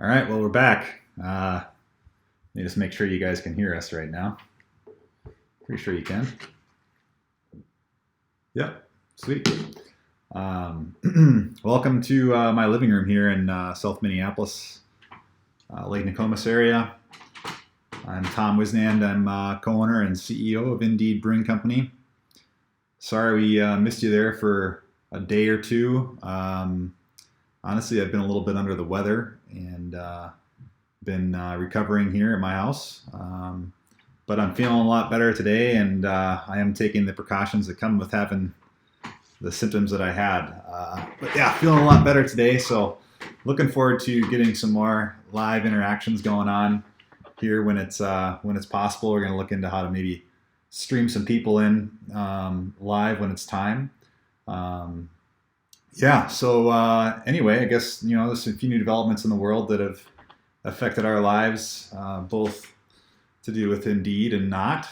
All right, well, we're back. Let me just make sure you guys can hear us right now. Pretty sure you can. Yep, sweet. Welcome to my living room here in South Minneapolis, Lake Nokomis area. I'm Tom Wisnand. I'm co-owner and CEO of Indeed Brewing Company. Sorry we missed you there for a day or two. Honestly, I've been a little bit under the weather and been recovering here at my house. But I'm feeling a lot better today, and I am taking the precautions that come with having the symptoms that I had. But yeah, feeling a lot better today, so looking forward to getting some more live interactions going on here when it's possible. We're going to look into how to maybe stream some people in live when it's time. Anyway, I guess, there's a few new developments in the world that have affected our lives, both to do with Indeed and not.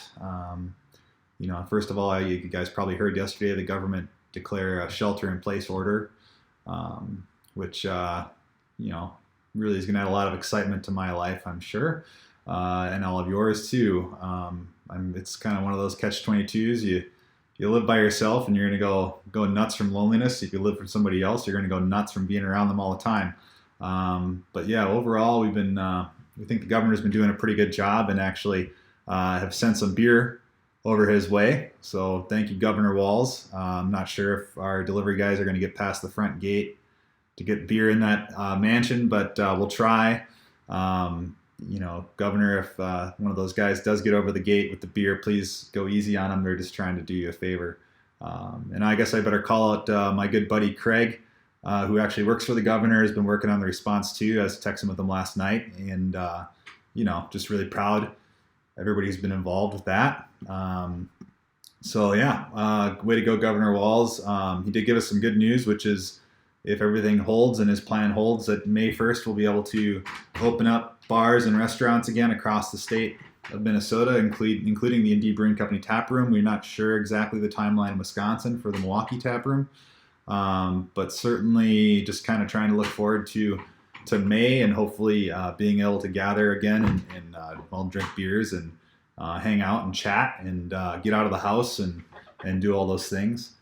First of all, you guys probably heard yesterday the government declare a shelter-in-place order, which, really is going to add a lot of excitement to my life, I'm sure, and all of yours too. It's kind of one of those catch-22s. You live by yourself and you're going to go nuts from loneliness. If you live with somebody else, you're going to go nuts from being around them all the time. But yeah, overall, we think the governor's been doing a pretty good job and actually have sent some beer over his way. So thank you, Governor Walz. I'm not sure if our delivery guys are going to get past the front gate to get beer in that mansion, but we'll try. Governor, if one of those guys does get over the gate with the beer, please go easy on them. They're just trying to do you a favor. And I guess I better call out my good buddy Craig, who actually works for the governor, has been working on the response too. I was texting with him last night, and just really proud everybody who's been involved with that. Way to go, Governor Walz. He did give us some good news, which is if everything holds and his plan holds, that May 1st we'll be able to open up bars and restaurants again across the state of Minnesota, including the Indeed Brewing Company tap room. We're not sure exactly the timeline in Wisconsin for the Milwaukee tap room, but certainly just kind of trying to look forward to May and hopefully being able to gather again and drink beers and hang out and chat and get out of the house and do all those things.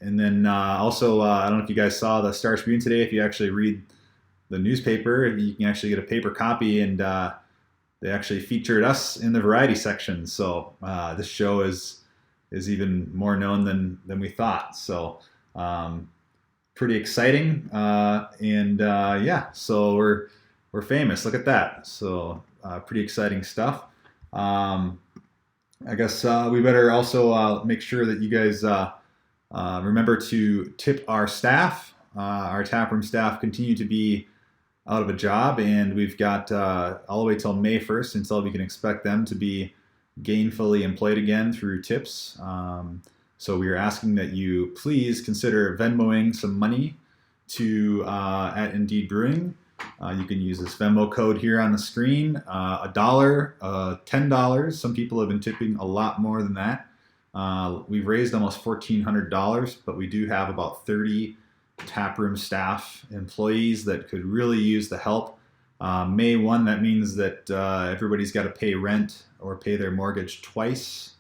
And then also, I don't know if you guys saw the Star Tribune today. If you actually read the newspaper, you can actually get a paper copy, and they actually featured us in the variety section. So this show is even more known than we thought. So pretty exciting, so we're famous. Look at that. So pretty exciting stuff. I guess we better also make sure that you guys remember to tip our staff. Our taproom staff continue to be out of a job, and we've got all the way till May 1st until we can expect them to be gainfully employed again through tips. So we are asking that you please consider Venmoing some money to at Indeed Brewing. You can use this Venmo code here on the screen. $1, $10. Some people have been tipping a lot more than that. We've raised almost $1,400, but we do have about 30 taproom staff employees that could really use the help. May 1, that means that everybody's got to pay rent or pay their mortgage twice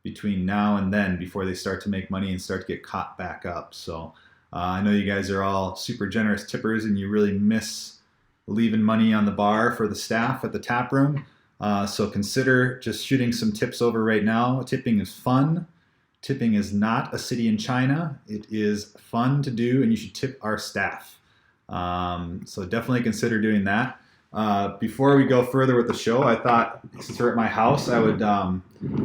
between now and then before they start to make money and start to get caught back up. So I know you guys are all super generous tippers and you really miss leaving money on the bar for the staff at the tap room. So consider just shooting some tips over right now. Tipping is fun. Tipping is not a city in China. It is fun to do, and you should tip our staff. So definitely consider doing that. Before we go further with the show, I thought, since we're at my house, I would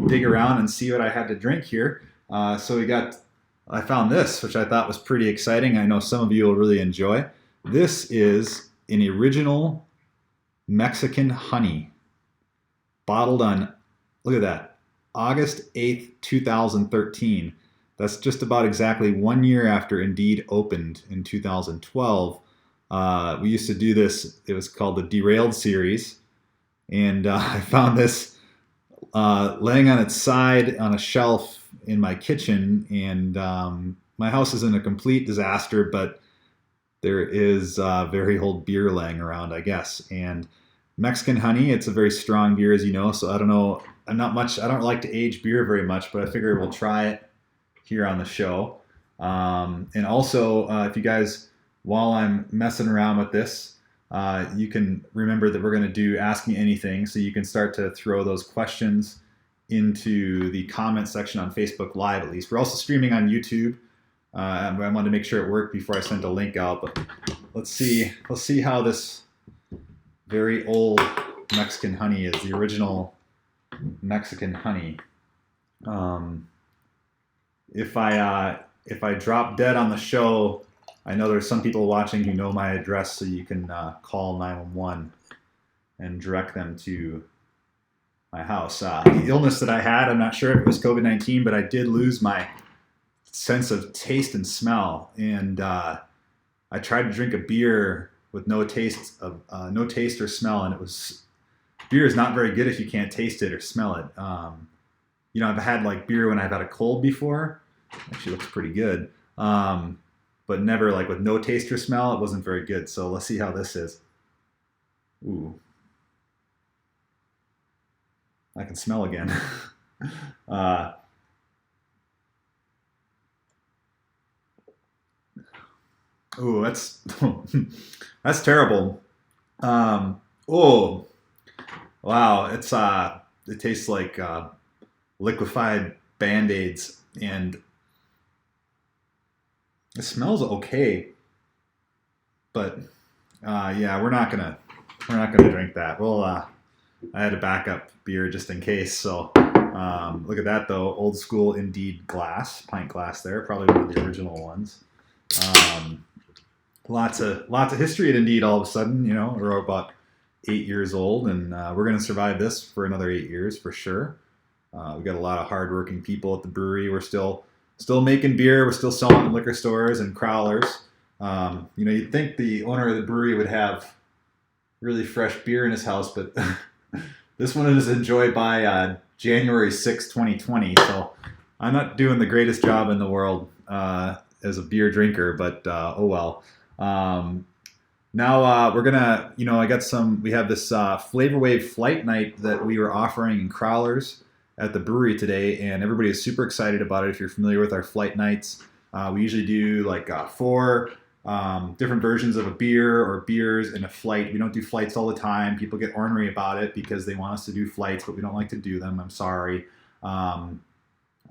dig around and see what I had to drink here. I found this, which I thought was pretty exciting. I know some of you will really enjoy. This is an original Mexican honey, bottled on, look at that, August 8th, 2013. That's just about exactly 1 year after Indeed opened in 2012. We used to do this. It was called the Derailed series. And I found this laying on its side on a shelf in my kitchen. And my house is in a complete disaster, but there is very old beer laying around, I guess. And Mexican honey, it's a very strong beer, as you know. So I don't know. I don't like to age beer very much, but I figure we'll try it here on the show. And also, if you guys, while I'm messing around with this, you can remember that we're going to do Ask Me Anything. So you can start to throw those questions into the comment section on Facebook Live, at least. We're also streaming on YouTube. I wanted to make sure it worked before I sent a link out, but let's see how this very old Mexican honey is, the original Mexican honey. If I drop dead on the show, I know there's some people watching who know my address, so you can call 911 and direct them to my house. The illness that I had, I'm not sure if it was COVID-19, but I did lose my sense of taste and smell, and I tried to drink a beer with no taste or smell, and beer is not very good if you can't taste it or smell it. I've had like beer when I've had a cold before. Actually looks pretty good, but never like with no taste or smell. It wasn't very good. So let's see how this is. Ooh, I can smell again. Ooh, that's terrible. Oh, wow, it tastes like liquefied Band-Aids, and it smells okay, but yeah, we're not gonna drink that. Well, I had a backup beer just in case. So look at that though, old school Indeed glass, pint glass there, probably one of the original ones. Lots of history at Indeed. All of a sudden, we're about 8 years old, and we're gonna survive this for another 8 years for sure. We got a lot of hardworking people at the brewery. We're still making beer. We're still selling in liquor stores and crowlers. You'd think the owner of the brewery would have really fresh beer in his house, but this one is enjoyed by January 6, 2020. So I'm not doing the greatest job in the world as a beer drinker, but oh well. Now we're gonna, we have this Flavor Wave Flight Night that we were offering in crowlers at the brewery today, and everybody is super excited about it. If you're familiar with our flight nights, we usually do like 4 different versions of a beer or beers in a flight. We don't do flights all the time. People get ornery about it because they want us to do flights, but we don't like to do them. I'm sorry.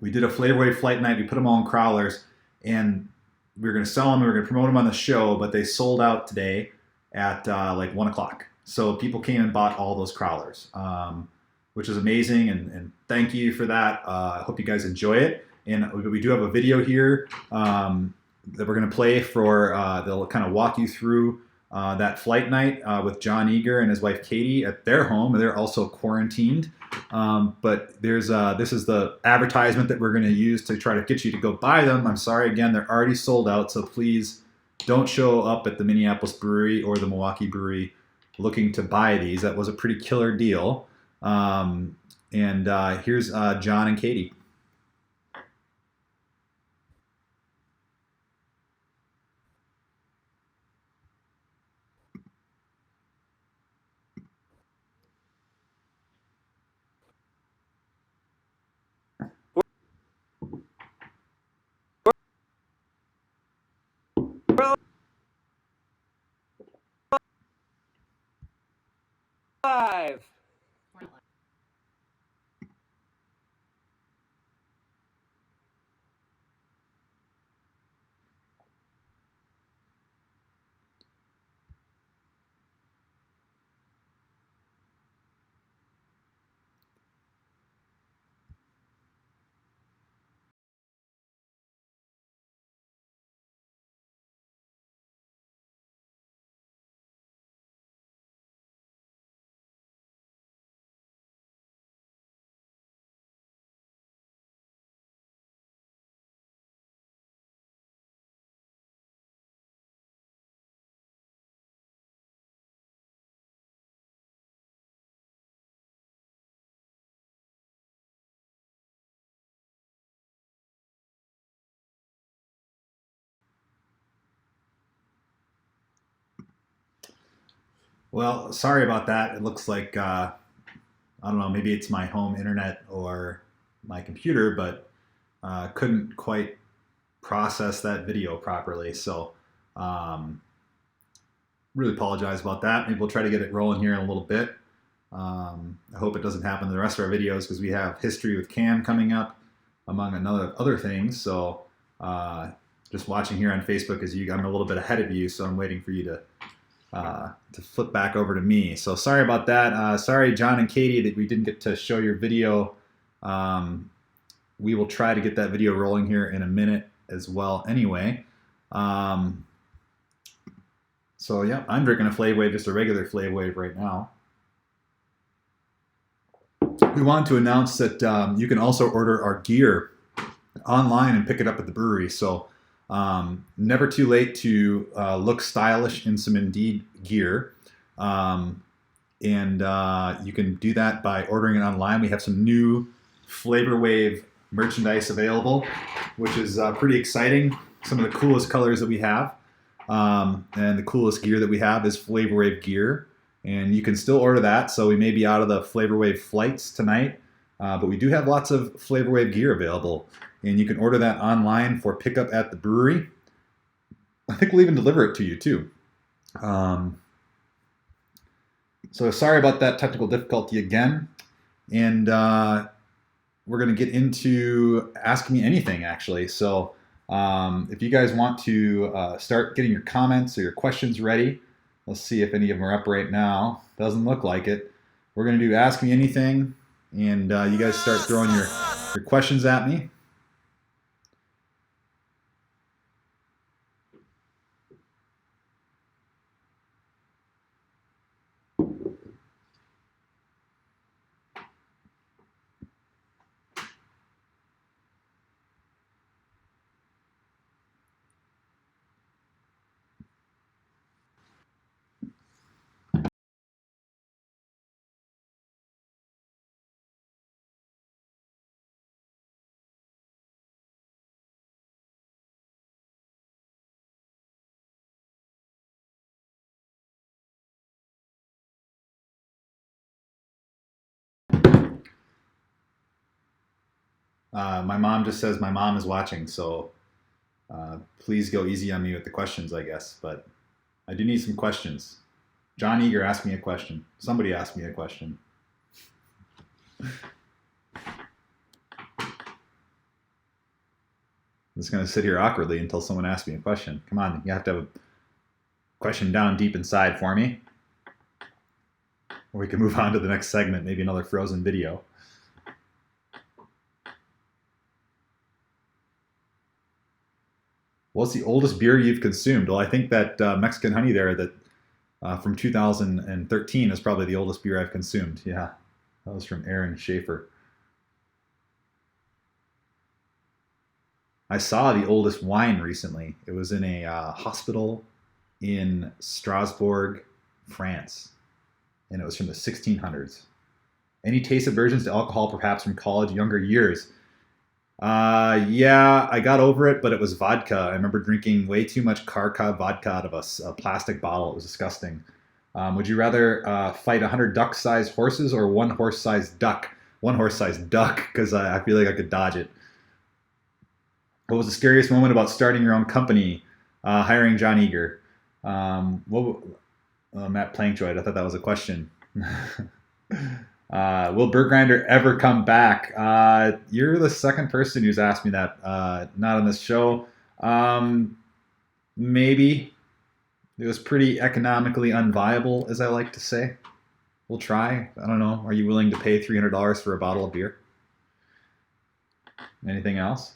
We did a Flavor Wave Flight Night. We put them all in crowlers, and we were going to sell them. We were going to promote them on the show, but they sold out today at like 1 o'clock. So people came and bought all those crowlers, which is amazing, and thank you for that. I hope you guys enjoy it. And we do have a video here that we're going to play they'll kind of walk you through that flight night with John Eager and his wife Katie at their home. They're also quarantined. But this is the advertisement that we're going to use to try to get you to go buy them. I'm sorry, again, they're already sold out, so please don't show up at the Minneapolis Brewery or the Milwaukee Brewery looking to buy these. That was a pretty killer deal. And here's John and Katie. Live. Well, sorry about that. It looks like I don't know, maybe it's my home internet or my computer, but couldn't quite process that video properly. So um, really apologize about that. Maybe we'll try to get it rolling here in a little bit. I hope it doesn't happen to the rest of our videos because we have history with Cam coming up, among other things. So just watching here on Facebook as I'm a little bit ahead of you, so I'm waiting for you to flip back over to me. So sorry about that. Sorry, John and Katie, that we didn't get to show your video. We will try to get that video rolling here in a minute as well anyway. So yeah, I'm drinking a Flav Wave, just a regular Flav Wave right now. We wanted to announce that you can also order our gear online and pick it up at the brewery. So never too late to look stylish in some Indeed gear. And you can do that by ordering it online. We have some new Flavor Wave merchandise available, which is pretty exciting. Some of the coolest colors that we have. And the coolest gear that we have is Flavor Wave gear. And you can still order that. So we may be out of the Flavor Wave flights tonight. But we do have lots of Flavor Wave gear available. And you can order that online for pickup at the brewery. I think we'll even deliver it to you too. So sorry about that technical difficulty again. And we're going to get into Ask Me Anything, actually. So if you guys want to start getting your comments or your questions ready, let's see if any of them are up right now. Doesn't look like it. We're going to do Ask Me Anything. And you guys start throwing your questions at me. My mom just says my mom is watching, so please go easy on me with the questions, I guess. But I do need some questions. John Eager asked me a question. Somebody asked me a question. I'm just going to sit here awkwardly until someone asks me a question. Come on, you have to have a question down deep inside for me. Or we can move on to the next segment, maybe another Frozen video. What's the oldest beer you've consumed? Well, I think that Mexican honey there that from 2013 is probably the oldest beer I've consumed. Yeah, that was from Aaron Schaefer. I saw the oldest wine recently. It was in a hospital in Strasbourg, France, and it was from the 1600s. Any taste aversions to alcohol, perhaps from college, younger years? Yeah, I got over it, but it was vodka. I remember drinking way too much Kharkov vodka out of a plastic bottle. It was disgusting. Would you rather fight 100 duck-sized horses or one horse-sized duck? One horse-sized duck, because I feel like I could dodge it. What was the scariest moment about starting your own company? Hiring John Eager. Matt Plankjoy, I thought that was a question. Will Burgrinder ever come back? You're the second person who's asked me that. Not on this show. Maybe. It was pretty economically unviable, as I like to say. We'll try. I don't know. Are you willing to pay $300 for a bottle of beer? Anything else?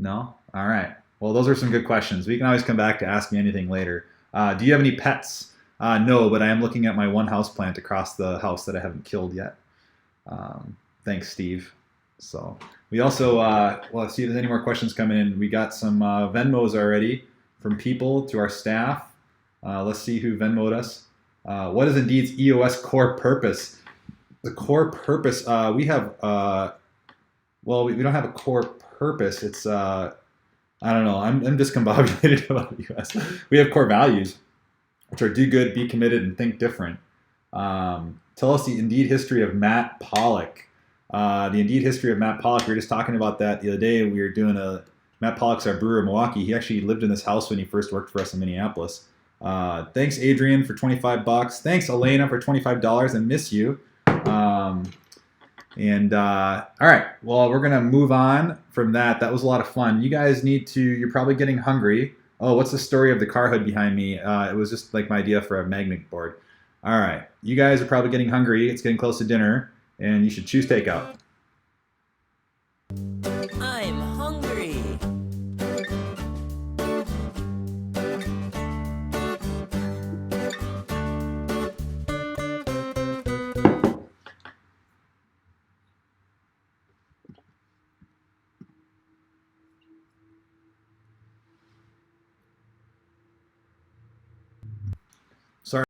No? All right. Well, those are some good questions. We can always come back to Ask Me Anything later. Do you have any pets? No, but I am looking at my one houseplant across the house that I haven't killed yet. Thanks, Steve. So we also, well, let's see if there's any more questions coming in. We got some Venmos already from people to our staff. Let's see who Venmoed us. What is Indeed's EOS core purpose? The core purpose, we have, well, we don't have a core purpose. It's, I don't know. I'm discombobulated about the US. We have core values. which are do good, be committed, and think different. Tell us the Indeed history of Matt Pollock. The Indeed history of Matt Pollock. We were just talking about that the other day. We were doing Matt Pollock's our brewer in Milwaukee. He actually lived in this house when he first worked for us in Minneapolis. Thanks, Adrian, for $25. Thanks, Elena, for $25. I miss you. All right, well, we're gonna move on from that. That was a lot of fun. You guys you're probably getting hungry. Oh, what's the story of the car hood behind me? It was just like my idea for a magnet board. All right, you guys are probably getting hungry. It's getting close to dinner, and you should choose takeout. I'm hungry. Sorry,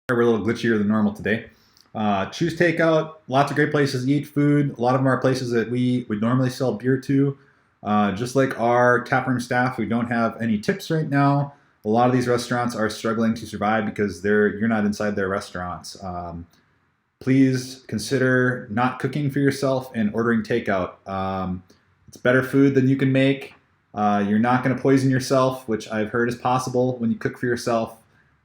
we're a little glitchier than normal today. Choose takeout. Lots of great places to eat food. A lot of them are places that we would normally sell beer to. Just like our taproom staff, we don't have any tips right now. A lot of these restaurants are struggling to survive because you're not inside their restaurants. Please consider not cooking for yourself and ordering takeout. It's better food than you can make. You're not going to poison yourself, which I've heard is possible when you cook for yourself.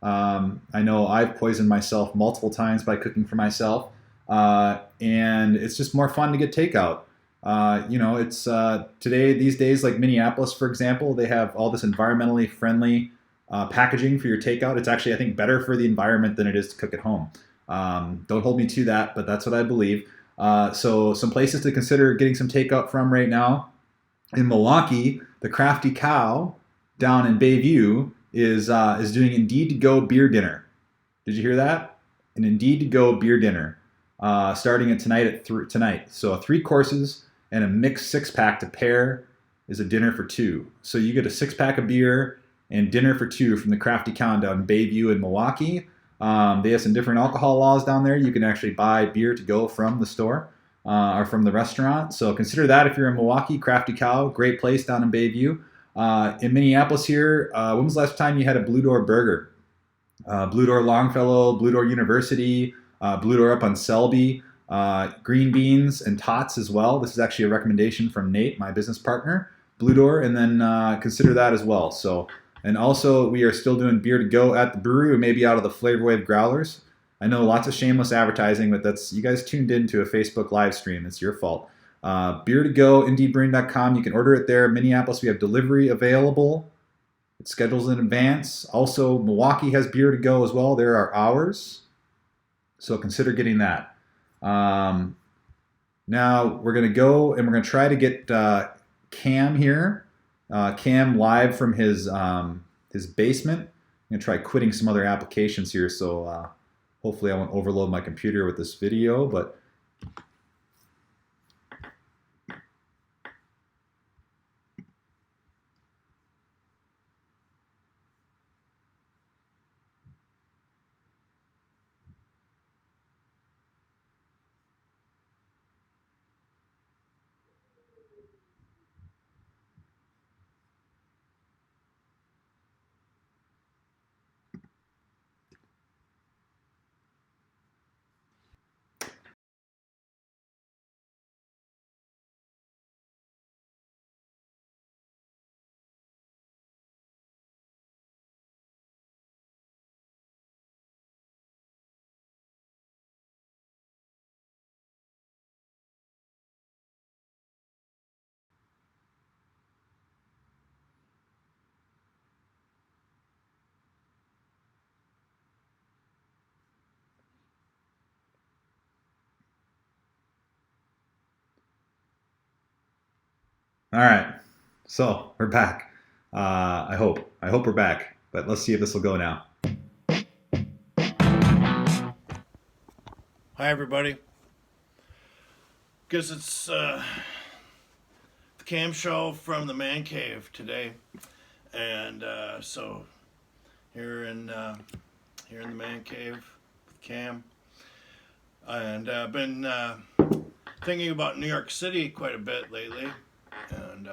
I know I've poisoned myself multiple times by cooking for myself, and it's just more fun to get takeout. It's these days, like Minneapolis, for example, they have all this environmentally friendly packaging for your takeout. It's actually, I think, better for the environment than it is to cook at home. Don't hold me to that, but that's what I believe. So some places to consider getting some takeout from right now. In Milwaukee, the Crafty Cow down in Bayview is doing Indeed to Go beer dinner. Did you hear that? An Indeed to Go beer dinner, starting at tonight. So 3 courses and a mixed 6-pack to pair is a dinner for 2. So you get a 6-pack of beer and dinner for 2 from the Crafty Cow down in Bayview in Milwaukee. They have some different alcohol laws down there. You can actually buy beer to go from the store or from the restaurant. So consider that if you're in Milwaukee. Crafty Cow, great place down in Bayview. In Minneapolis here, when was the last time you had a Blue Door burger? Blue Door Longfellow, Blue Door University, Blue Door up on Selby, green beans and tots as well. This is actually a recommendation from Nate, my business partner. Blue Door, and then consider that as well. So, and also we are still doing beer to go at the brewery. We may be out of the Flavor Wave growlers. I know lots of shameless advertising, but that's you guys tuned into a Facebook live stream. It's your fault. Beer to go, indeedbrewing.com. You can order it there. Minneapolis, we have delivery available. It schedules in advance. Also, Milwaukee has beer to go as well. There are hours. So consider getting that. Now we're going to go and we're going to try to get Cam here. Cam live from his basement. I'm going to try quitting some other applications here. So hopefully I won't overload my computer with this video, but all right. So we're back. I hope we're back, but let's see if this will go now. Hi, everybody. Guess it's the Cam show from the man cave today, and so here in the man cave with Cam, and I've been thinking about New York City quite a bit lately, and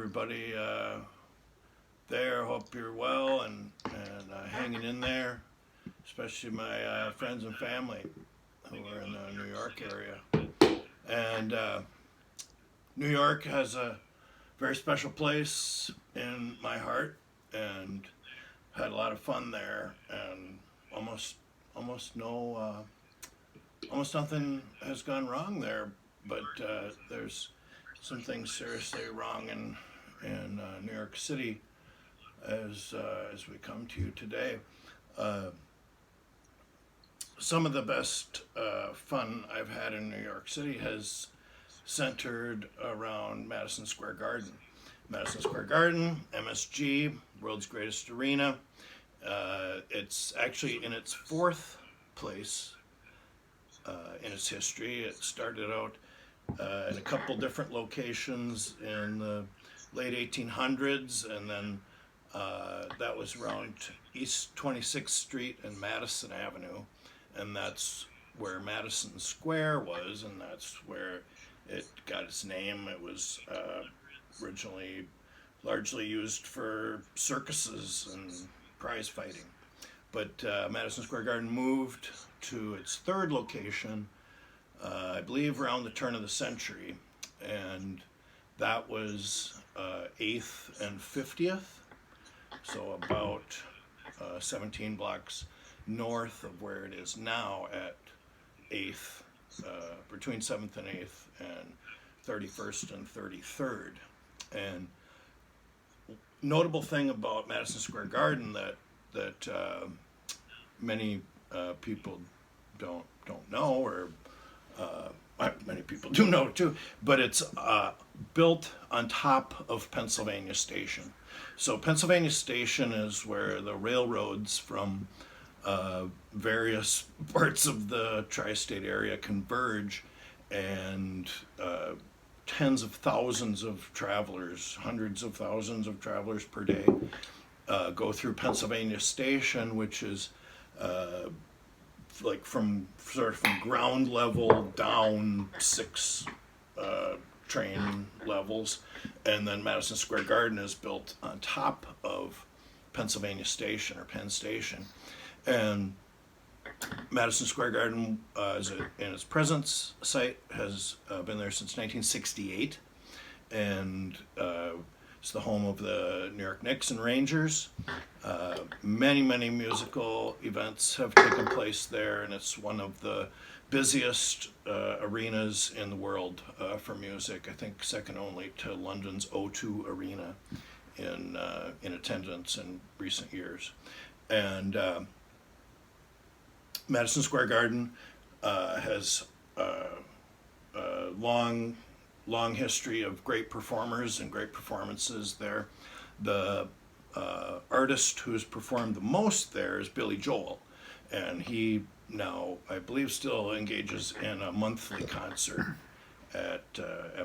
everybody there. Hope you're well and hanging in there, especially my friends and family who are in the New York area. And New York has a very special place in my heart, and had a lot of fun there, and almost nothing has gone wrong there, but there's some things seriously wrong in New York City as we come to you today. Some of the best fun I've had in New York City has centered around Madison Square Garden. Madison Square Garden, MSG, world's greatest arena. It's actually in its fourth place in its history. It started out in a couple different locations in the late 1800s, and then that was around East 26th Street and Madison Avenue, and that's where Madison Square was, and that's where it got its name. It was originally largely used for circuses and prize fighting. But Madison Square Garden moved to its third location, I believe around the turn of the century, and that was 8th and 50th, so about 17 blocks north of where it is now at 8th, between 7th and 8th, and 31st and 33rd. And notable thing about Madison Square Garden that many people don't know, or many people do know too, but it's built on top of Pennsylvania Station. So Pennsylvania Station is where the railroads from various parts of the tri-state area converge, and tens of thousands of travelers, hundreds of thousands of travelers per day go through Pennsylvania Station, which is like from ground level down 6 train levels, and then Madison Square Garden is built on top of Pennsylvania Station, or Penn Station. And Madison Square Garden, in its present site, has been there since 1968, and it's the home of the New York Knicks and Rangers. Many musical events have taken place there, and it's one of the busiest arenas in the world for music. I think second only to London's O2 Arena in attendance in recent years. And Madison Square Garden has a long history of great performers and great performances there. The artist who's performed the most there is Billy Joel, and he now, I believe, still engages in a monthly concert at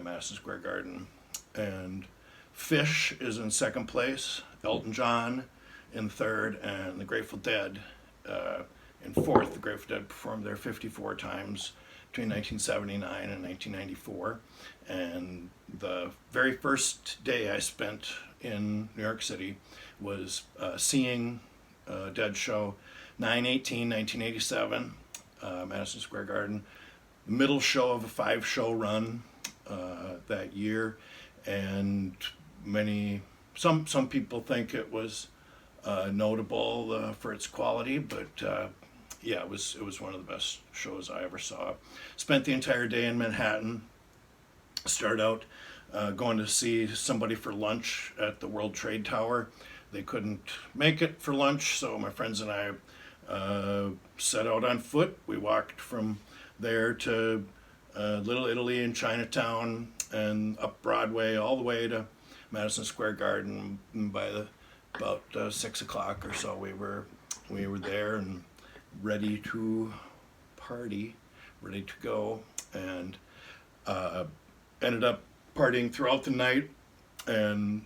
Madison Square Garden. And Fish is in second place, Elton John in third, and the Grateful Dead in fourth. The Grateful Dead performed there 54 times between 1979 and 1994. And the very first day I spent in New York City was seeing a Dead show, 9/18/1987, Madison Square Garden. The middle show of a 5-show run that year, and some people think it was notable for its quality, but yeah, it was one of the best shows I ever saw. Spent the entire day in Manhattan. Started out going to see somebody for lunch at the World Trade Tower. They couldn't make it for lunch, so my friends and I set out on foot. We walked from there to Little Italy in Chinatown, and up Broadway all the way to Madison Square Garden. And by about 6 o'clock or so, we were there and ready to party, ready to go, and ended up partying throughout the night. And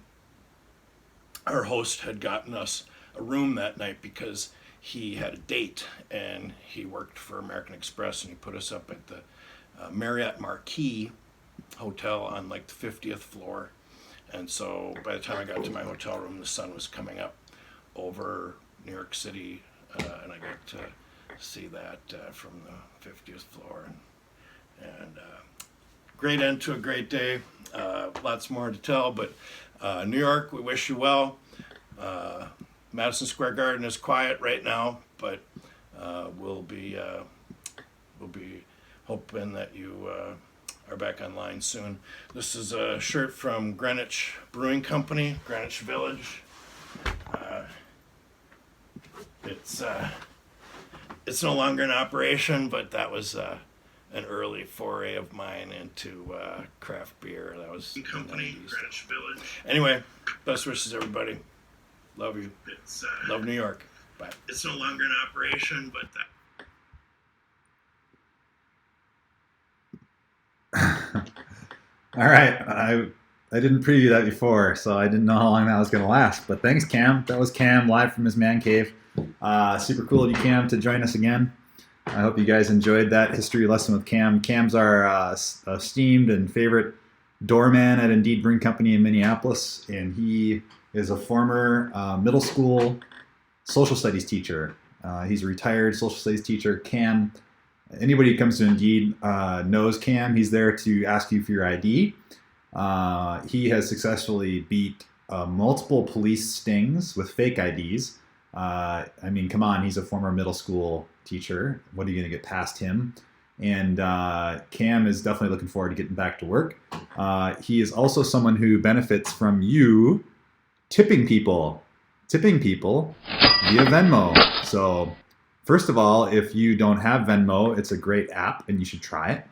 our host had gotten us a room that night because he had a date, and he worked for American Express, and he put us up at the Marriott Marquis Hotel on like the 50th floor. And so by the time I got to my hotel room, the sun was coming up over New York City, and I got to see that from the 50th floor. And great end to a great day. Lots more to tell, but New York, we wish you well. Madison Square Garden is quiet right now, but we'll be hoping that you are back online soon. This is a shirt from Greenwich Brewing Company, Greenwich Village. It's no longer in operation, but that was an early foray of mine into craft beer. That was Company, Greenwich Village. Anyway, best wishes, everybody. Love you. Love New York. Bye. It's no longer in operation, but that. All right, I didn't preview that before, so I didn't know how long that was going to last. But thanks, Cam. That was Cam live from his man cave. Super cool of you, Cam, to join us again. I hope you guys enjoyed that history lesson with Cam. Cam's our esteemed and favorite doorman at Indeed Brewing Company in Minneapolis, and he is a former middle school social studies teacher. He's a retired social studies teacher. Cam, anybody who comes to Indeed knows Cam. He's there to ask you for your ID. He has successfully beat multiple police stings with fake IDs. I mean, come on, he's a former middle school teacher. What are you going to get past him? And Cam is definitely looking forward to getting back to work. He is also someone who benefits from you tipping people via Venmo. So first of all, if you don't have Venmo, it's a great app and you should try it.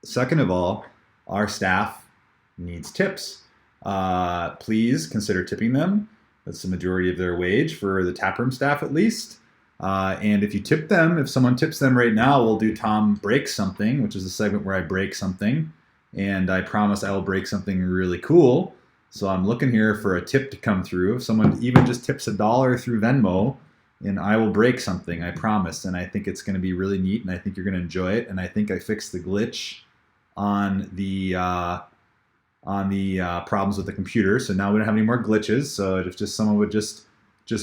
Second of all, our staff needs tips. Please consider tipping them. That's the majority of their wage for the taproom staff, at least. And if you tip them, if someone tips them right now, we'll do Tom Breaks Something, which is a segment where I break something. And I promise I will break something really cool. So I'm looking here for a tip to come through. If someone even just tips $1 through Venmo, and I will break something, I promise. And I think it's going to be really neat, and I think you're going to enjoy it. And I think I fixed the glitch on the problems with the computer. So now we don't have any more glitches. So if just someone would just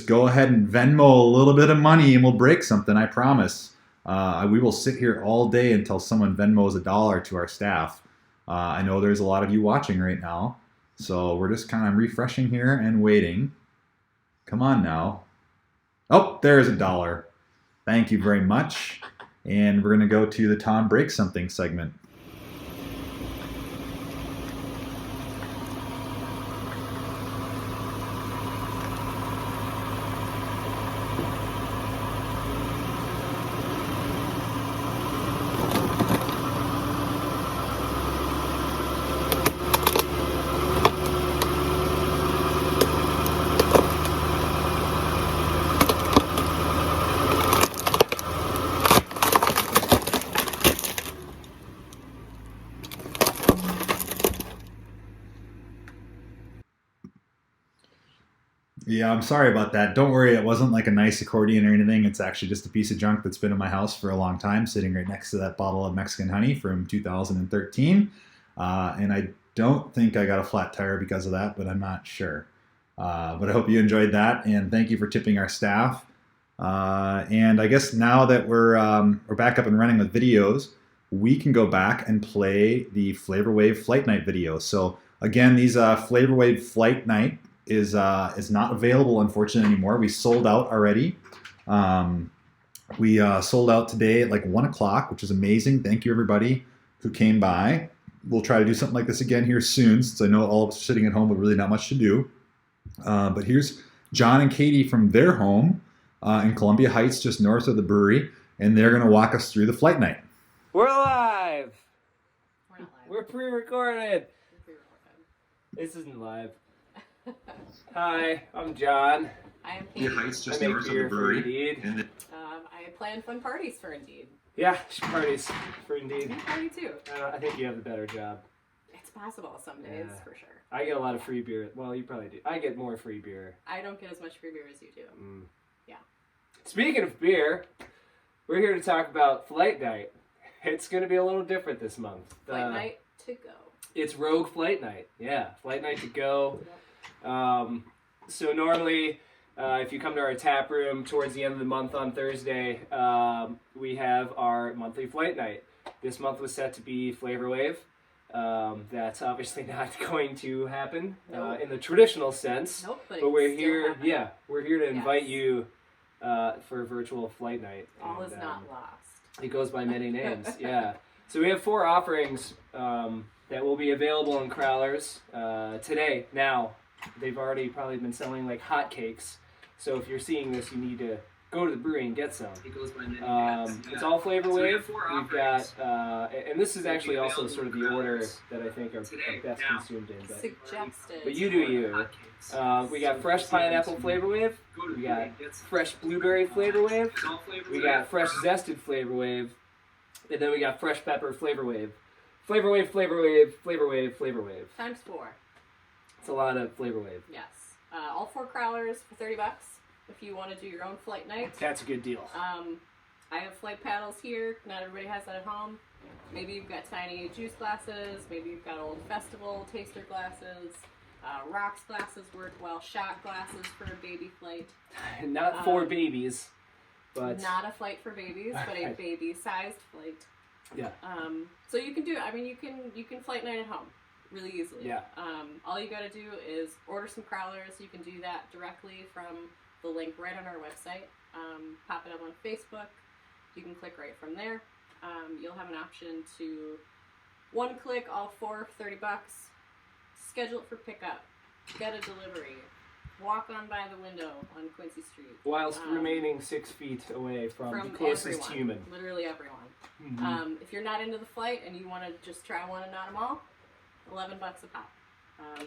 go ahead and Venmo a little bit of money and we'll break something, I promise. We will sit here all day until someone Venmos $1 to our staff. I know there's a lot of you watching right now. So we're just kind of refreshing here and waiting. Come on now. Oh, there's $1. Thank you very much. And we're going to go to the Tom Breaks Something segment. Yeah, I'm sorry about that. Don't worry, it wasn't like a nice accordion or anything. It's actually just a piece of junk that's been in my house for a long time, sitting right next to that bottle of Mexican honey from 2013. And I don't think I got a flat tire because of that, but I'm not sure. But I hope you enjoyed that, and thank you for tipping our staff. And I guess now that we're back up and running with videos, we can go back and play the Flavor Wave Flight Night videos. So again, these Flavor Wave Flight Night is not available, unfortunately, anymore. We sold out already. We sold out today at like 1 o'clock, which is amazing. Thank you, everybody who came by. We'll try to do something like this again here soon, since I know all of us are sitting at home with really not much to do. But here's John and Katie from their home in Columbia Heights, just north of the brewery, and they're going to walk us through the flight night. We're live. We're not live. We're pre-recorded. This isn't live. Hi, I'm John. I am Columbia Katie. Heights, just I make north of the beer for brewery. Indeed. I plan fun parties for Indeed. Yeah, parties for Indeed. You party too. I think you have a better job. It's possible some days, Yeah. for sure. I get a lot of free beer. Well, you probably do. I get more free beer. I don't get as much free beer as you do. Yeah. Speaking of beer, we're here to talk about Flight Night. It's going to be a little different this month. Flight night to go. It's Rogue Flight Night. Yeah, Flight Night to go. So normally, if you come to our tap room towards the end of the month on Thursday, we have our monthly Flight Night. This month was set to be Flavor Wave. That's obviously not going to happen in the traditional sense. Nope, but we're it's still here. happening. Yeah, we're here to invite Yes. you for a virtual Flight Night. All And, is not lost. It goes by many names. Yeah. So we have 4 offerings that will be available in Crowlers today. Now, they've already probably been selling like hotcakes. So if you're seeing this, you need to go to the brewery and get some. It goes by many names. It's all Flavor So we Wave. have 4 We've got, offerings. and this is actually also available sort of the in order Crowlers that I think are today, best now. consumed in. Suggested. But you do you. We got fresh pineapple Flavor Wave. Go to We the got brewery, get some. fresh blueberry Flavor Wave. It's all Flavor We Wave. got fresh zested Flavor Wave. And then we got fresh pepper Flavor Wave. Flavor Wave, Flavor Wave, Flavor Wave, Flavor Wave. Times 4. It's a lot of Flavor Wave. Yes. All 4 Crowlers for $30 if you want to do your own flight night. That's a good deal. I have flight paddles here. Not everybody has that at home. Maybe you've got tiny juice glasses. Maybe you've got old festival taster glasses. Rocks glasses work well. Shot glasses for a baby flight. Not for babies, but Not a flight for babies, but a baby-sized flight. yeah. So you can do. I mean, you can flight night at home really easily. Yeah. All you got to do is order some Crowlers. You can do that directly from the link right on our website. Pop it up on Facebook. You can click right from there. You'll have an option to one click all 4 for $30. Schedule it for pickup. Get a delivery. Walk on by the window on Quincy Street. Whilst remaining 6 feet away from the From closest everyone, human. literally everyone. Mhm. If you're not into the flight and you want to just try one and not them all, $11 a pop.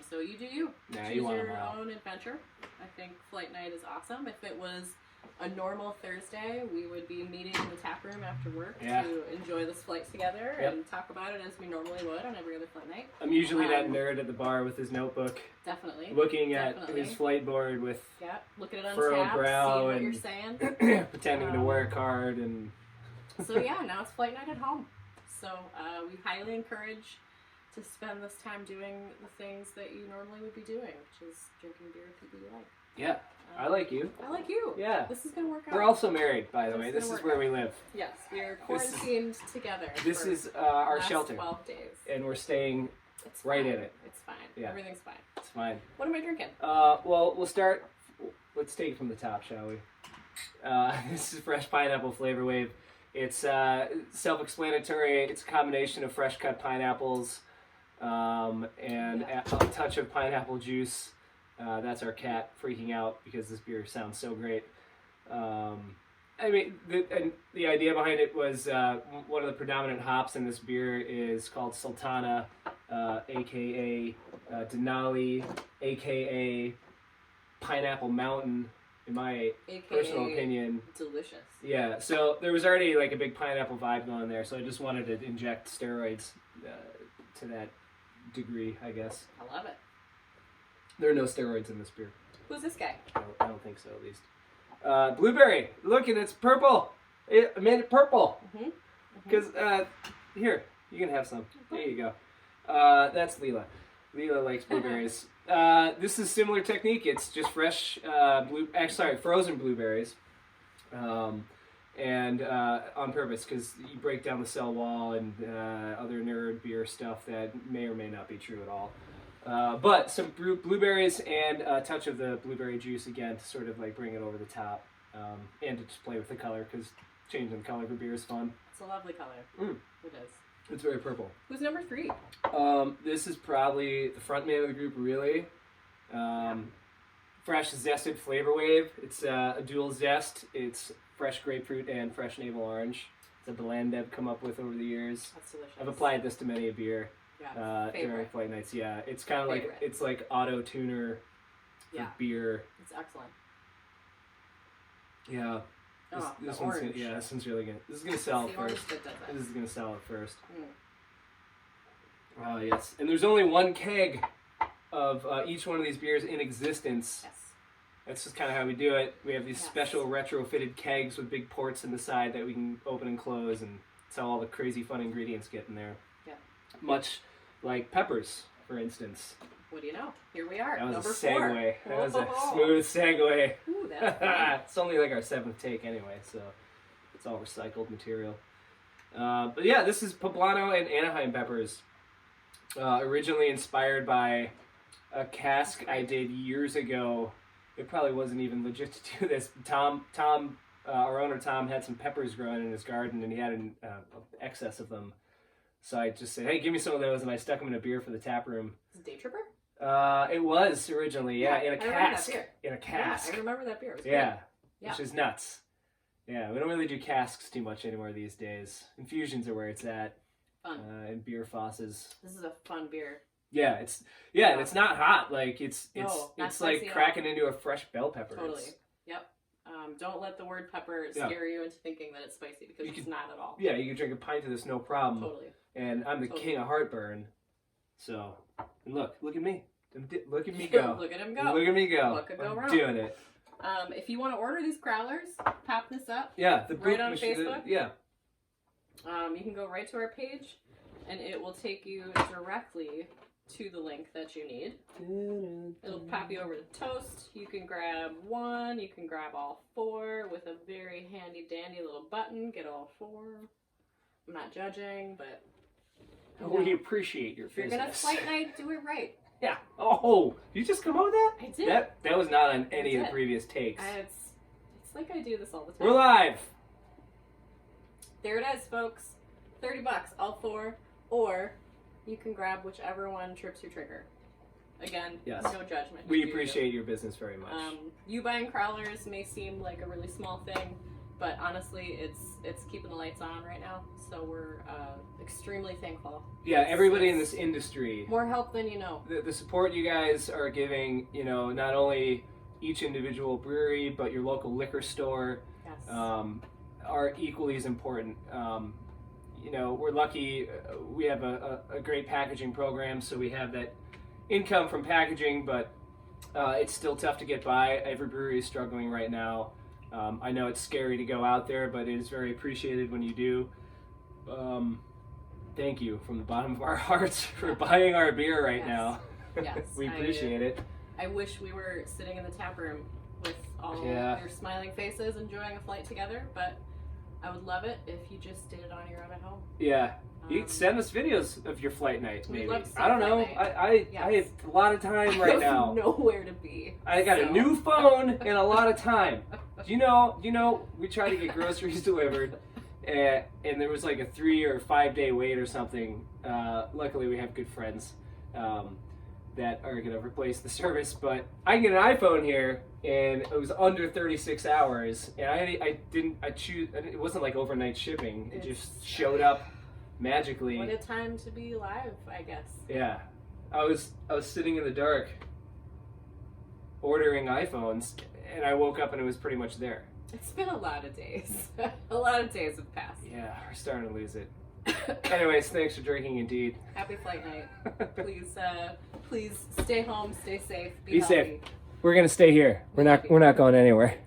So you do you. Nah, Choose you want your 'em all. own adventure. I think flight night is awesome. If it was a normal Thursday, we would be meeting in the tap room after work Yeah. to enjoy this flight together Yep. and talk about it as we normally would on every other flight night. I'm usually that Um, nerd at the bar with his notebook, Definitely. looking at Definitely. his flight board with Yeah. Look at it on furrowed tap, brow see what and- you're saying. pretending to work hard and So yeah, now it's flight night at home. So we highly encourage to spend this time doing the things that you normally would be doing, which is drinking beer with people you like. yeah. I like you. I like you. Yeah. This is gonna work out. We're also married, by the way. It's This gonna is work where out. we live. Yes, we are This is- quarantined together. This for is our last shelter, 12 days. and we're staying. It's right fine. in it. It's fine. Yeah. Everything's fine. It's fine. What am I drinking? Well, we'll start. Let's take it from the top, shall we? This is fresh pineapple Flavor Wave. It's self-explanatory. It's a combination of fresh cut pineapples and a touch of pineapple juice. That's our cat freaking out because this beer sounds so great. I mean, the idea behind it was one of the predominant hops in this beer is called Sultana, aka Denali, aka Pineapple Mountain, in my AKA personal opinion. delicious. Yeah, so there was already like a big pineapple vibe going there, so I just wanted to inject steroids to that degree, I guess. I love it. There are no steroids in this beer. Who's this guy? I don't think so, at least. Blueberry. Look, and it's purple. I made it purple. Mhm. Because, here, you can have some. There you go. That's Leela. Leela likes blueberries. This is similar technique. It's just fresh, frozen blueberries. And on purpose, because you break down the cell wall and other nerd beer stuff that may or may not be true at all. But some blueberries and a touch of the blueberry juice again to sort of like bring it over the top, and to just play with the color because changing the color for beer is fun. It's a lovely color. Mm. It is. It's very purple. Who's number 3? This is probably the front man of the group, really. Fresh zested Flavor Wave. It's a dual zest. It's fresh grapefruit and fresh navel orange that the land Deb come up with over the years. That's delicious. I've applied this to many a beer. Yeah. During Favorite. flight nights, yeah. It's kind of like Favorite. it's like auto tuner for Yeah. beer. It's excellent. Yeah. This, Oh, this the one's orange. gonna, yeah, this one's really good. This is gonna sell It's it the orange first. that does it. This is gonna sell it first. Mm. Oh yes, and there's only one keg of each one of these beers in existence. Yes. That's just kind of how we do it. We have these Yes. special retrofitted kegs with big ports in the side that we can open and close, and that's how all the crazy fun ingredients get in there. Yeah. Much like peppers, for instance. What do you know? Here we are. That was Number a 4. segue. That was a Whoa. smooth segue. Ooh, that's fun. It's only like our 7th take anyway, so it's all recycled material. But yeah, this is poblano and Anaheim peppers. Originally inspired by a cask I did years ago. It probably wasn't even legit to do this. Our owner Tom had some peppers growing in his garden, and he had an excess of them. So I just said, "Hey, give me some of those," and I stuck them in a beer for the tap room. Is it Day Tripper? It was originally, in a I remember cask. that beer. In a cask. Yeah, I remember that beer. It was Yeah, good. Yeah. which is nuts. Yeah, we don't really do casks too much anymore these days. Infusions are where it's at. Fun. And beer fosses. This is a fun beer. Yeah, and it's not hot. Like it's No, not it's like spicy at cracking into a fresh bell pepper. Totally. It's- Yep. Don't let the word pepper Yeah. scare you into thinking that it's spicy because You it's can- not at all. yeah, you can drink a pint of this no problem. Totally. And I'm the Totally. king of heartburn. So, and look at me. Look at me go. Look at him go. Look at me go. What could go I'm wrong? doing it. If you want to order these growlers, pop this up. Yeah, the Right boot on machine- Facebook? Yeah. You can go right to our page, and it will take you directly to the link that you need. It'll pop you over to toast. You can grab 1, you can grab all 4 with a very handy dandy little button. Get all 4. I'm not judging, but We appreciate your if you're business. gonna flight night, do it right. Yeah. Oh, you just come up with that? I did. That was not on any of the did. previous takes. It's like I do this all the time. We're live. There it is, folks. $30, all 4, or you can grab whichever one trips your trigger. Again, Yes. no judgment. We Do you. appreciate your business very much. You buying crawlers may seem like a really small thing, but honestly, it's keeping the lights on right now. So we're extremely thankful. Yeah, everybody in it's this industry, More help than you know. the support you guys are giving, not only each individual brewery, but your local liquor store, Yes. are equally as important. We're lucky. We have a great packaging program, so we have that income from packaging, but it's still tough to get by. Every brewery is struggling right now. I know it's scary to go out there, but it is very appreciated when you do. Thank you from the bottom of our hearts for buying our beer right Yes. now. Yes, We appreciate it. I wish we were sitting in the tap room with all Yeah. your smiling faces enjoying a flight together, but I would love it if you just did it on your own at home. Yeah. You Um, can send us videos of your flight night, we'd maybe. love to see I don't your know. flight night. I Yes. have a lot of time right I have now. nowhere to be. I got a so- new phone and a lot of time. You know, we tried to get groceries delivered, and there was like a 3 or 5 day wait or something. Luckily, we have good friends that are going to replace the service, but I can get an iPhone here, and it was under 36 hours, and it wasn't like overnight shipping. It just showed up magically. What a time to be alive, I guess. Yeah, I was sitting in the dark ordering iPhones, and I woke up and it was pretty much there. It's been a lot of days. A lot of days have passed. Yeah, we're starting to lose it. Anyways, thanks for drinking indeed. Happy flight night. Please stay home, stay safe, Be healthy. safe. We're gonna stay here. We're not going anywhere.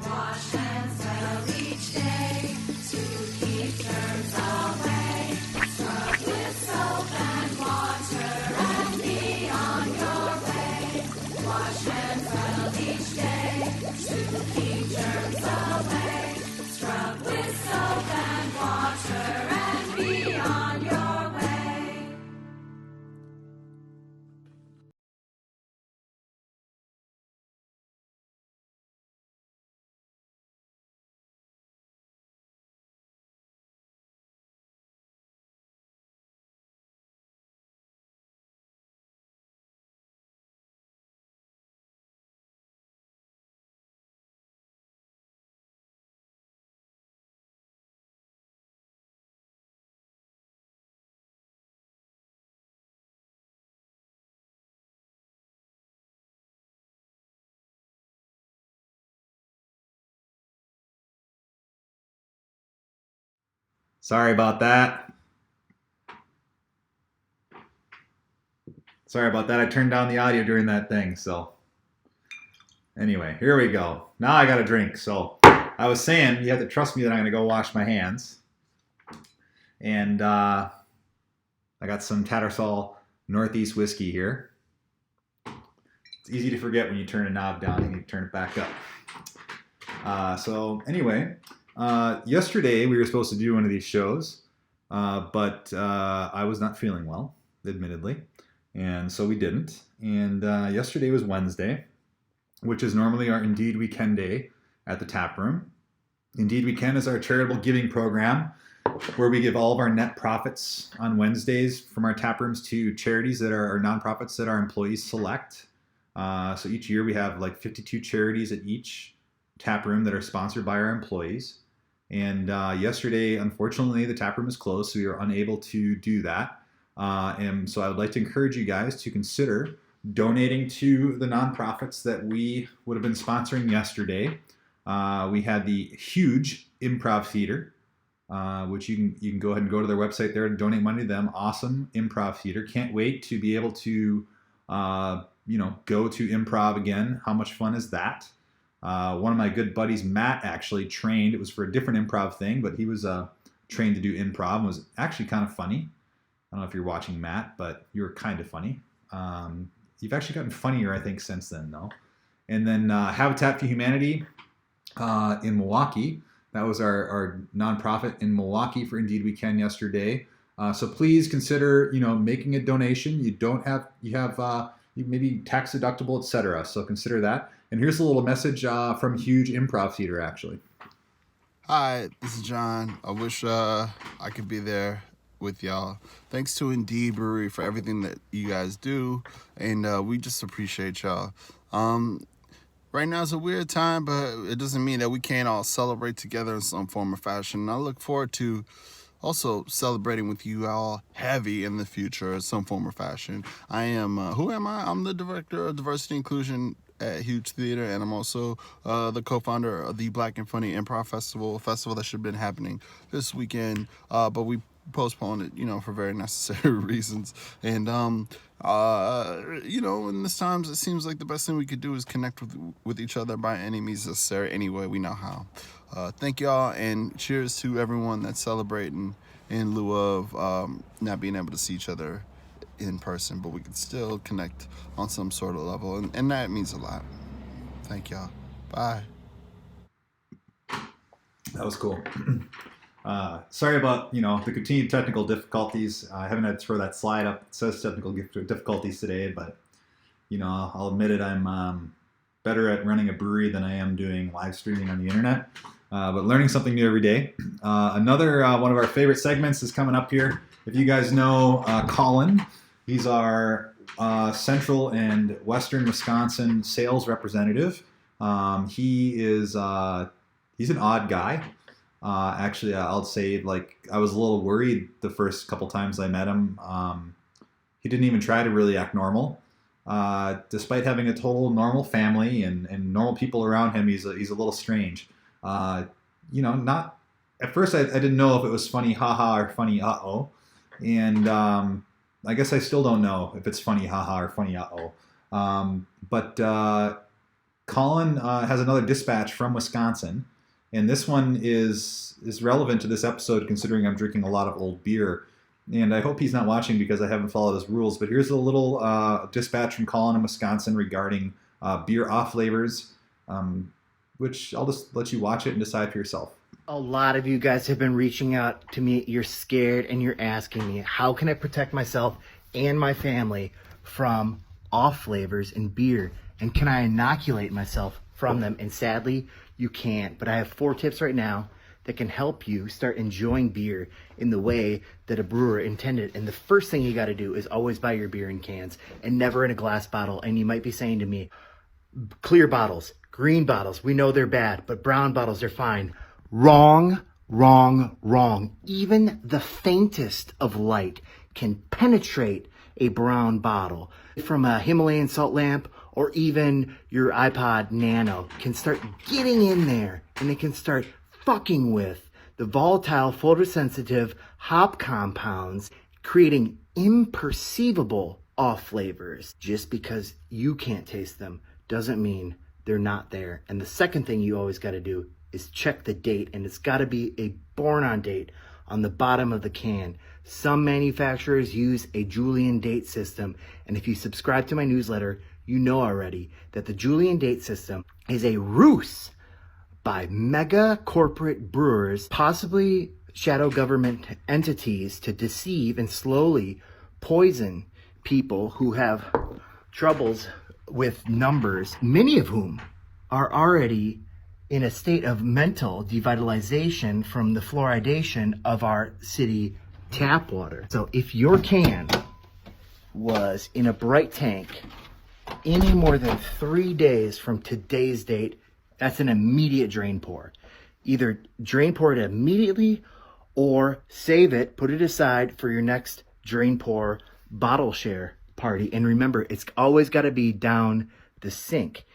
Wash hands, Sorry about that. I turned down the audio during that thing, so. Anyway, here we go. Now I got a drink. So I was saying you have to trust me that I'm going to go wash my hands. And I got some Tattersall Northeast whiskey here. It's easy to forget when you turn a knob down and you turn it back up. So anyway, yesterday we were supposed to do one of these shows, but I was not feeling well, admittedly. And so we didn't. And yesterday was Wednesday, which is normally our Indeed Weekend Day at the tap room. Indeed Weekend is our charitable giving program where we give all of our net profits on Wednesdays from our tap rooms to charities that are nonprofits that our employees select. So each year we have like 52 charities at each tap room that are sponsored by our employees. And yesterday, unfortunately, the tap room is closed, so we were unable to do that. And so I would like to encourage you guys to consider donating to the nonprofits that we would have been sponsoring yesterday. We had the huge Improv Theater, which you can go ahead and go to their website there and donate money to them. Awesome Improv Theater. Can't wait to be able to go to improv again. How much fun is that? One of my good buddies, Matt, actually trained. It was for a different improv thing, but he was trained to do improv. It was actually kind of funny. I don't know if you're watching Matt, but you were kind of funny. You've actually gotten funnier, I think, since then, though. And then Habitat for Humanity in Milwaukee. That was our nonprofit in Milwaukee for Indeed Weekend yesterday. So please consider, making a donation. You have maybe tax deductible, etc. So consider that. And here's a little message from Huge Improv Theater, actually. Hi, this is John. I wish I could be there with y'all. Thanks to Indeed Brewery for everything that you guys do, and we just appreciate y'all. Right now is a weird time, but it doesn't mean that we can't all celebrate together in some form or fashion. I look forward to also celebrating with you all heavy in the future in some form or fashion. I am, who am I? I'm the Director of Diversity Inclusion at Huge Theater, and I'm also the co-founder of the Black and Funny Improv Festival that should have been happening this weekend, but we postponed it, for very necessary reasons. And in this times, it seems like the best thing we could do is connect with each other by any means necessary. Anyway, we know how. Thank y'all, and cheers to everyone that's celebrating in lieu of not being able to see each other in person, but we can still connect on some sort of level, and that means a lot. Thank y'all. Bye. That was cool. Sorry about, the continued technical difficulties. I haven't had to throw that slide up. It says technical difficulties today, but, I'll admit it, I'm better at running a brewery than I am doing live streaming on the internet, but learning something new every day. Another one of our favorite segments is coming up here. If you guys know Colin, he's our Central and Western Wisconsin sales representative. He's an odd guy. Actually, I'll say, I was a little worried the first couple times I met him. He didn't even try to really act normal. Despite having a total normal family and normal people around him, he's a little strange. Not at first I didn't know if it was funny haha or funny uh-oh. And I guess I still don't know if it's funny haha or funny uh-oh. But Colin has another dispatch from Wisconsin. And this one is relevant to this episode considering I'm drinking a lot of old beer. And I hope he's not watching because I haven't followed his rules. But here's a little dispatch from Colin in Wisconsin regarding beer off flavors, which I'll just let you watch it and decide for yourself. A lot of you guys have been reaching out to me. You're scared and you're asking me, how can I protect myself and my family from off flavors in beer? And can I inoculate myself from them? And sadly, you can't. But I have 4 tips right now that can help you start enjoying beer in the way that a brewer intended. And the first thing you got to do is always buy your beer in cans and never in a glass bottle. And you might be saying to me, clear bottles, green bottles, we know they're bad, but brown bottles are fine. Wrong, wrong, wrong. Even the faintest of light can penetrate a brown bottle. From a Himalayan salt lamp or even your iPod Nano can start getting in there and it can start fucking with the volatile photosensitive hop compounds, creating imperceivable off flavors. Just because you can't taste them doesn't mean they're not there. And the second thing you always got to do is check the date, and it's got to be a born on date on the bottom of the can. Some manufacturers use a Julian date system, and if you subscribe to my newsletter, you know already that the Julian date system is a ruse by mega corporate brewers, possibly shadow government entities, to deceive and slowly poison people who have troubles with numbers, many of whom are already in a state of mental devitalization from the fluoridation of our city tap water. So if your can was in a bright tank any more than 3 days from today's date, that's an immediate drain pour. Either drain pour it immediately or save it, put it aside for your next drain pour bottle share party. And remember, it's always got to be down the sink.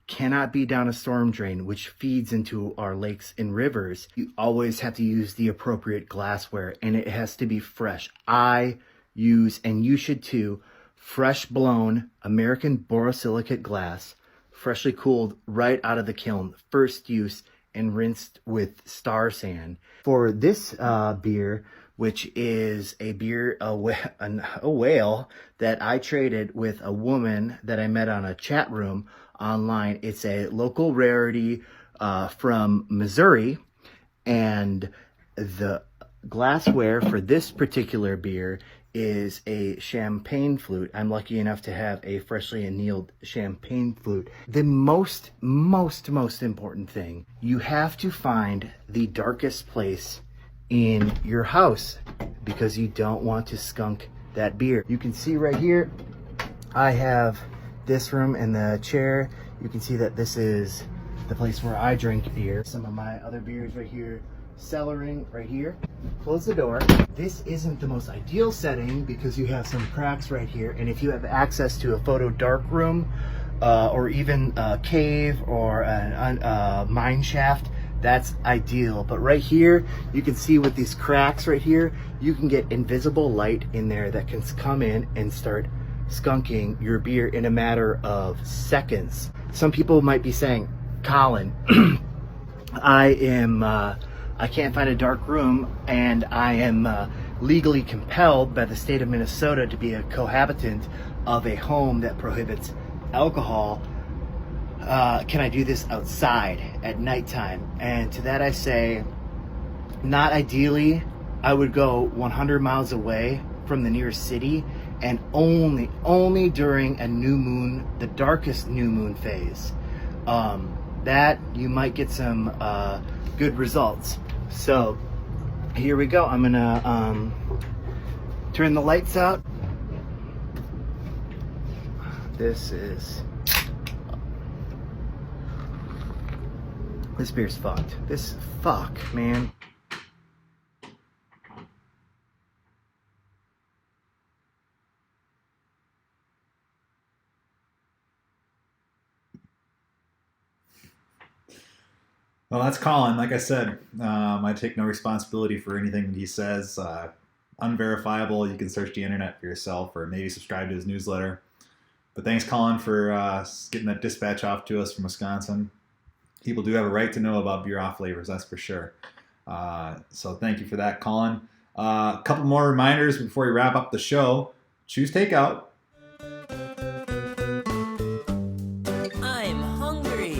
Cannot be down a storm drain, which feeds into our lakes and rivers. You always have to use the appropriate glassware, and it has to be fresh. I use, and you should too, fresh blown American borosilicate glass, freshly cooled right out of the kiln, first use, and rinsed with Star San. For this beer, which is a beer, a whale that I traded with a woman that I met on a chat room online. It's a local rarity from Missouri, and the glassware for this particular beer is a champagne flute. I'm lucky enough to have a freshly annealed champagne flute. The most important thing, you have to find the darkest place in your house because you don't want to skunk that beer. You can see right here, I have this room and the chair. You can see that this is the place where I drink beer. Some of my other beers right here, cellaring right here. Close the door. This isn't the most ideal setting because you have some cracks right here, and if you have access to a photo dark room or even a cave or a mine shaft, that's ideal. But right here, you can see with these cracks right here, you can get invisible light in there that can come in and start skunking your beer in a matter of seconds. Some people might be saying, Colin, I can't find a dark room, and I am legally compelled by the state of Minnesota to be a cohabitant of a home that prohibits alcohol. Can I do this outside at nighttime? And to that I say, not ideally. I would go 100 miles away from the nearest city, and only during a new moon, the darkest new moon phase. That you might get some good results. So here we go. I'm gonna turn the lights out. This beer's fucked. Fuck, man. Well, that's Colin. Like I said, I take no responsibility for anything that he says. Unverifiable. You can search the internet for yourself or maybe subscribe to his newsletter. But thanks, Colin, for getting that dispatch off to us from Wisconsin. People do have a right to know about beer off flavors, that's for sure. So thank you for that, Colin. A couple more reminders before we wrap up the show. Choose takeout. I'm hungry.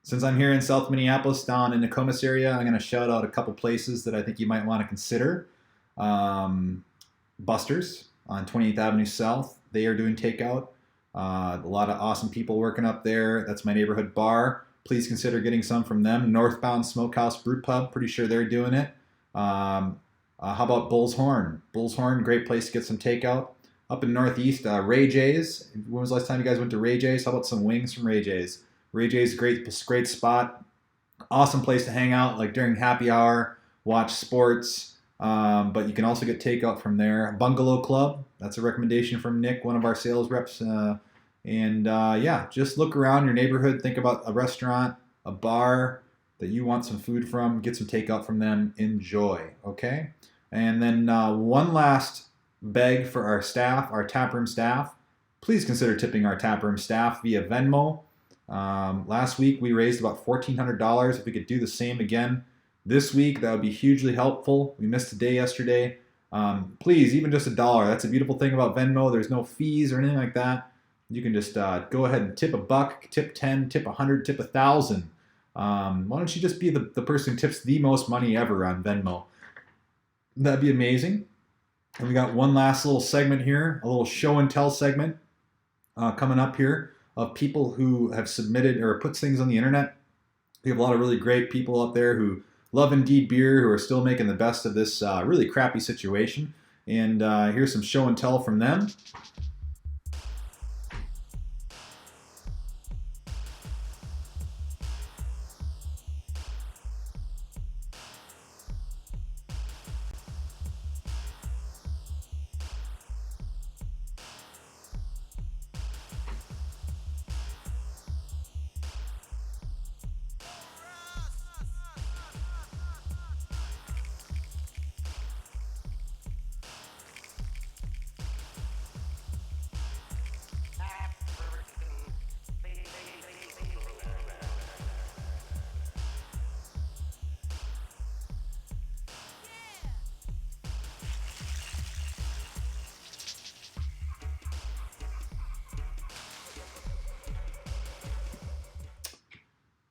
Since I'm here in South Minneapolis, down in the Nokomis area, I'm going to shout out a couple places that I think you might want to consider. Buster's on 28th Avenue South. They are doing takeout. A lot of awesome people working up there. That's my neighborhood bar. Please consider getting some from them. Northbound Smokehouse Brew Pub. Pretty sure they're doing it. How about Bull's Horn? Bull's Horn, great place to get some takeout. Up in Northeast, Ray J's. When was the last time you guys went to Ray J's? How about some wings from Ray J's? Ray J's, great spot. Awesome place to hang out, like during happy hour, watch sports, But you can also get takeout from there. Bungalow Club, that's a recommendation from Nick, one of our sales reps. Yeah, just look around your neighborhood. Think about a restaurant, a bar that you want some food from. Get some takeout from them. Enjoy, okay? And then one last beg for our staff, our taproom staff. Please consider tipping our taproom staff via Venmo. Last week we raised about $1,400. If we could do the same again this week, that would be hugely helpful. We missed a day yesterday. Please, even just $1. That's a beautiful thing about Venmo. There's no fees or anything like that. You can just go ahead and tip $1, tip 10, tip 100, tip 1,000. Why don't you just be the person who tips the most money ever on Venmo? That'd be amazing. And we got one last little segment here, a little show and tell segment coming up here of people who have submitted or put things on the internet. We have a lot of really great people out there who love Indeed Beer, who are still making the best of this really crappy situation. And here's some show and tell from them.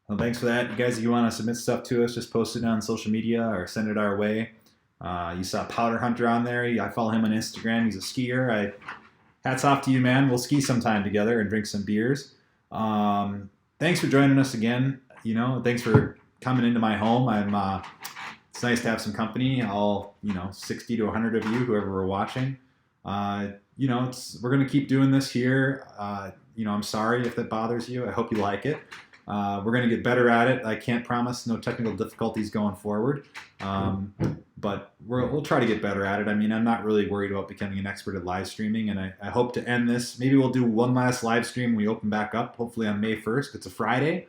Well, thanks for that. You guys, if you want to submit stuff to us, just post it on social media or send it our way. You saw Powder Hunter on there. I follow him on Instagram. He's a skier. Hats off to you, man. We'll ski sometime together and drink some beers. Thanks for joining us again. Thanks for coming into my home. It's nice to have some company. All 60 to 100 of you, whoever we're watching. We're gonna keep doing this here. I'm sorry if that bothers you. I hope you like it. We're going to get better at it. I can't promise no technical difficulties going forward, but we'll try to get better at it. I mean, I'm not really worried about becoming an expert at live streaming, and I hope to end this. Maybe we'll do one last live stream when we open back up, hopefully on May 1st. It's a Friday.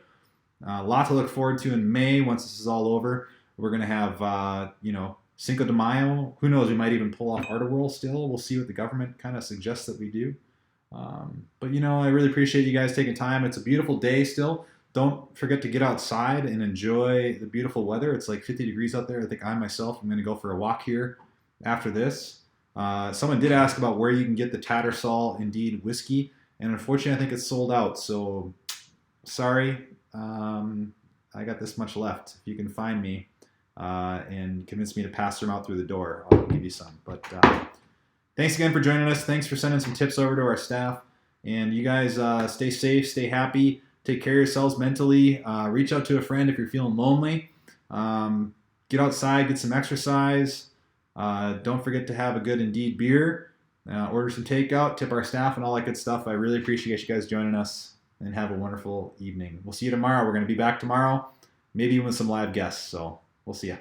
A lot to look forward to in May once this is all over. We're going to have, Cinco de Mayo. Who knows? We might even pull off Art of World still. We'll see what the government kind of suggests that we do. But I really appreciate you guys taking time. It's a beautiful day still. Don't forget to get outside and enjoy the beautiful weather. It's like 50 degrees out there. I think I myself am going to go for a walk here after this. Someone did ask about where you can get the Tattersall Indeed whiskey, and unfortunately I think it's sold out. So sorry, I got this much left. If you can find me and convince me to pass them out through the door, I'll give you some. But thanks again for joining us. Thanks for sending some tips over to our staff. And you guys stay safe, stay happy. Take care of yourselves mentally. Reach out to a friend if you're feeling lonely. Get outside, get some exercise. Don't forget to have a good Indeed beer. Order some takeout, tip our staff, and all that good stuff. I really appreciate you guys joining us, and have a wonderful evening. We'll see you tomorrow. We're going to be back tomorrow, maybe with some live guests. So we'll see you.